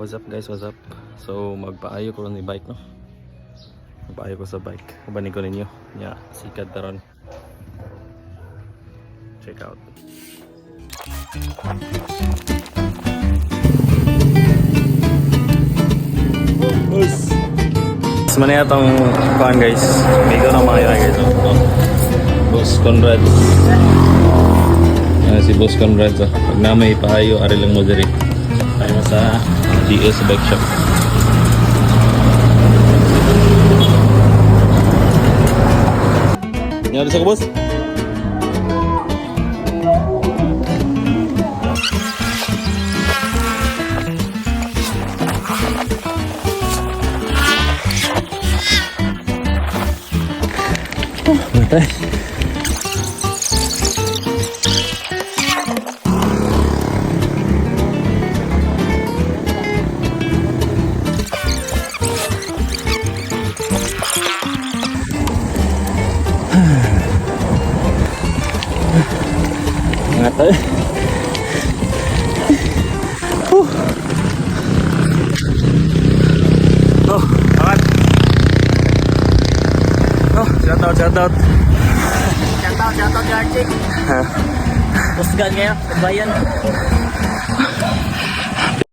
What's up guys, what's up? So magpaayo ko ni bike no. Magpaayo ko sa bike. Kabanin ko ninyo. Nya sikat taron. Check out. Mana yatong kuhan guys. May ko na mga yun guys. Boss Conrad. Si Boss Conrad. Pag na may paayo, ari lang mo diri. Tayo sa GS Bike Shop. Nyari sa ko boss? Matay. Matay. Oh, angat. Oh, shout out. Shoutout kay Archie. Pusgan kayo, Bayan.